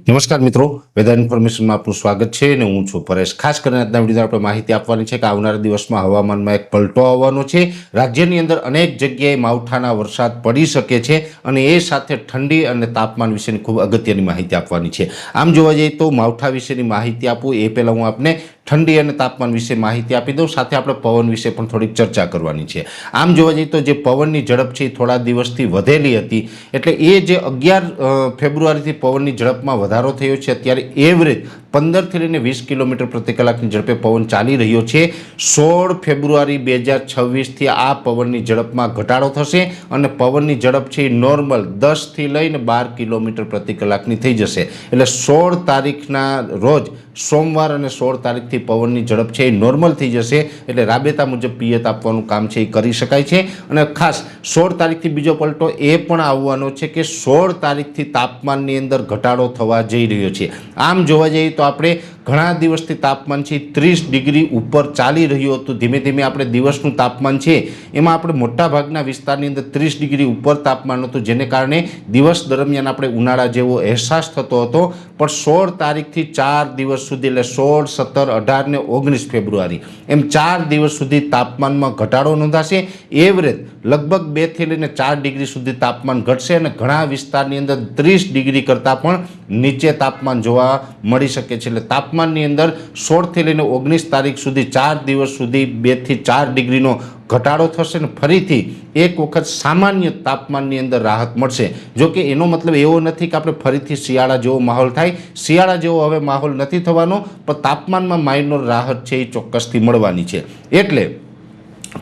નમસ્કાર મિત્રો, વેધર ઇન્ફોર્મેશનમાં આપનું સ્વાગત છે અને હું છું પરેશ। ખાસ કરીને આજના વિડીયોમાં આપણે માહિતી આપવાની છે કે આવનારા દિવસમાં હવામાનમાં એક પલટો આવવાનો છે। રાજ્યની અંદર અનેક જગ્યાએ માવઠાના વરસાદ પડી શકે છે અને એ સાથે ઠંડી અને તાપમાન વિશેની ખૂબ અગત્યની માહિતી આપવાની છે। આમ જોવા જઈએ તો માવઠા વિશેની માહિતી આપું એ પહેલાં હું આપને ઠંડી અને તાપમાન વિશે માહિતી આપી દઉં, સાથે આપણે પવન વિશે પણ થોડીક ચર્ચા કરવાની છે। આમ જોવા જઈએ તો જે પવનની ઝડપ છે એ થોડા દિવસથી વધેલી હતી, એટલે એ જે 11 ફેબ્રુઆરીથી પવનની ઝડપમાં વધારો થયો છે। અત્યારે એવરેજ 15 થી લઈને 20 કિલોમીટર પ્રતિ કલાકની ઝડપે પવન ચાલી રહ્યો છે। 16 ફેબ્રુઆરી 2026થી આ પવનની ઝડપમાં ઘટાડો થશે અને પવનની ઝડપ છે એ નોર્મલ 10 થી લઈને 12 કિલોમીટર પ્રતિ કલાકની થઈ જશે। એટલે 16 તારીખના રોજ સોમવાર અને 16 તારીખથી પવનની ઝડપ છે એ નોર્મલ થઈ જશે। એટલે રાબેતા મુજબ પિયત આપવાનું કામ છે એ કરી શકાય છે। અને ખાસ 16 તારીખથી બીજો પલટો એ પણ આવવાનો છે કે 16 તારીખથી તાપમાનની અંદર ઘટાડો થવા જઈ રહ્યો છે। આમ જોવા જઈએ તો આપણે ઘણા દિવસથી તાપમાન છે 30 ડિગ્રી ઉપર ચાલી રહ્યું હતું। ધીમે ધીમે આપણે દિવસનું તાપમાન છે એમાં આપણે મોટાભાગના વિસ્તારની અંદર 30 ડિગ્રી ઉપર તાપમાન હતું, જેને કારણે દિવસ દરમિયાન આપણે ઉનાળા જેવો અહેસાસ થતો હતો। પણ 16 તારીખથી 4 દિવસ સુધી, એટલે 16, 17, 18 ને 19 ફેબ્રુઆરી એમ 4 દિવસ સુધી તાપમાનમાં ઘટાડો નોંધાશે। એવરેજ લગભગ 2 થી લઈને 4 ડિગ્રી સુધી તાપમાન ઘટશે અને ઘણા વિસ્તારની અંદર 30 ડિગ્રી કરતાં પણ નીચે તાપમાન જોવા મળી શકે છે। એટલે તાપમાનની અંદર 16 થી લઈને 19 તારીખ સુધી 4 દિવસ સુધી 2 થી 4 ડિગ્રીનો ઘટાડો થશે અને ફરીથી એક વખત સામાન્ય તાપમાનની અંદર રાહત મળશે। જો કે એનો મતલબ એવો નથી કે આપણે ફરીથી શિયાળા જેવો માહોલ થાય। શિયાળા જેવો હવે માહોલ નથી થવાનો, પણ તાપમાનમાં માઇનોર રાહત છે એ ચોક્કસથી મળવાની છે। એટલે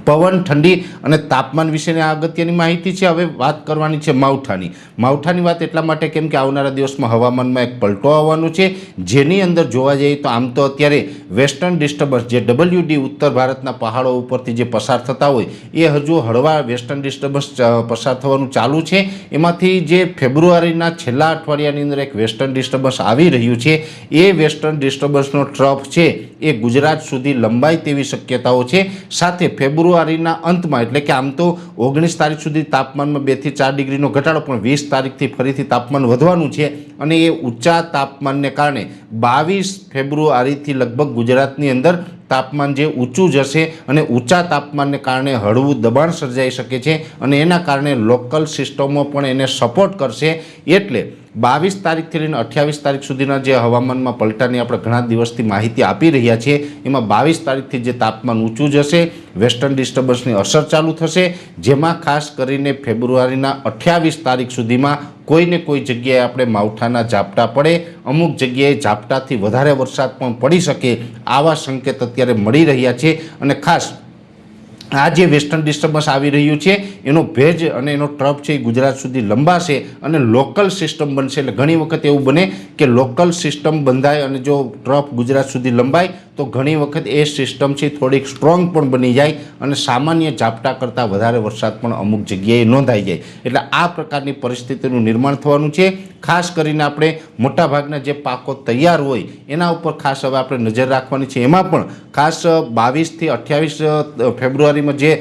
પવન, ઠંડી અને તાપમાન વિશેની આ અગત્યની માહિતી છે। હવે વાત કરવાની છે માવઠાની વાત એટલા માટે કેમ કે આવનારા દિવસમાં હવામાનમાં એક પલટો આવવાનો છે, જેની અંદર જોવા જઈએ તો આમ તો અત્યારે વેસ્ટર્ન ડિસ્ટર્બન્સ જે WD ઉત્તર ભારતના પહાડો ઉપરથી જે પસાર થતા હોય એ હજુ હળવા વેસ્ટર્ન ડિસ્ટર્બન્સ પસાર થવાનું ચાલુ છે। એમાંથી જે ફેબ્રુઆરીના છેલ્લા અઠવાડિયાની અંદર એક વેસ્ટર્ન ડિસ્ટર્બન્સ આવી રહ્યું છે, એ વેસ્ટર્ન ડિસ્ટર્બન્સનો ટ્રફ છે એ ગુજરાત સુધી લંબાય તેવી શક્યતાઓ છે। સાથે ફેબ્રુઆરીના અંતમાં, એટલે કે આમ તો 19 તારીખ સુધી તાપમાનમાં 2 થી 4 ડિગ્રીનો ઘટાડો, પણ 20 તારીખથી ફરીથી તાપમાન વધવાનું છે અને એ ઊંચા તાપમાનને કારણે 22 ફેબ્રુઆરીથી લગભગ ગુજરાતની અંદર તાપમાન જે ઊંચું જશે અને ઊંચા તાપમાનને કારણે હળવું દબાણ સર્જાઈ શકે છે અને એના કારણે લોકલ સિસ્ટમો પણ એને સપોર્ટ કરશે। એટલે 22 તારીખથી લઈને 28 તારીખ સુધીના જે હવામાનમાં પલટાની આપણે ઘણા દિવસથી માહિતી આપી રહ્યા છીએ, એમાં 22 તારીખથી જે તાપમાન ઊંચું જશે, વેસ્ટર્ન ડિસ્ટર્બન્સની અસર ચાલુ થશે, જેમાં ખાસ કરીને ફેબ્રુઆરીના 28 તારીખ સુધીમાં કોઈને કોઈ જગ્યાએ આપણે માવઠાના ઝાપટા પડે, અમુક જગ્યાએ ઝાપટાથી વધારે વરસાદ પણ પડી શકે, આવા સંકેત અત્યારે મળી રહ્યા છે। અને ખાસ આ જે વેસ્ટર્ન ડિસ્ટર્બન્સ આવી રહ્યું છે એનો ભેજ અને એનો ટ્રફ છે એ ગુજરાત સુધી લંબાશે અને લોકલ સિસ્ટમ બનશે। એટલે ઘણી વખત એવું બને કે લોકલ સિસ્ટમ બંધાય અને જો ટ્રફ ગુજરાત સુધી લંબાય તો ઘણી વખત એ સિસ્ટમ છે થોડીક સ્ટ્રોંગ પણ બની જાય અને સામાન્ય ઝાપટા કરતાં વધારે વરસાદ પણ અમુક જગ્યાએ નોંધાઈ જાય। એટલે આ પ્રકારની પરિસ્થિતિનું નિર્માણ થવાનું છે। ખાસ કરીને આપણે મોટાભાગના જે પાકો તૈયાર હોય એના ઉપર ખાસ હવે આપણે નજર રાખવાની છે। એમાં પણ ખાસ 22 થી 28 ફેબ્રુઆરીમાં જે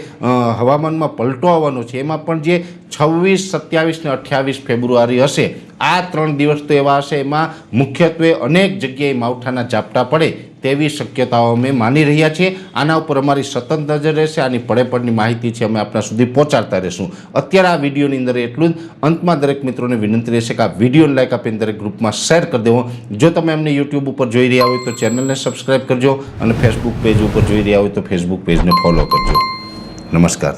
હવામાનમાં પલટો આવવાનો છે, એમાં પણ જે 26, 27 ને 28 ફેબ્રુઆરી હશે, આ 3 દિવસ તો એવા હશે એમાં મુખ્યત્વે અનેક જગ્યાએ માવઠાના ઝાપટા પડે તેવી શક્યતાઓ અમે માની રહ્યા છીએ। આના ઉપર અમારી સતત નજર રહેશે। આની પડેપડની માહિતી છે અમે આપણા સુધી પહોંચાડતા રહીશું। અત્યારે આ વિડીયોની અંદર એટલું જ। અંતમાં દરેક મિત્રોને વિનંતી રહેશે કે આ વિડીયોને લાઈક આપીને દરેક ગ્રુપમાં શેર કરી દેવો। જો તમે અમને યુટ્યુબ ઉપર જોઈ રહ્યા હોય તો ચેનલને સબસ્ક્રાઈબ કરજો અને ફેસબુક પેજ ઉપર જોઈ રહ્યા હોય તો ફેસબુક પેજને ફોલો કરજો। નમસ્કાર।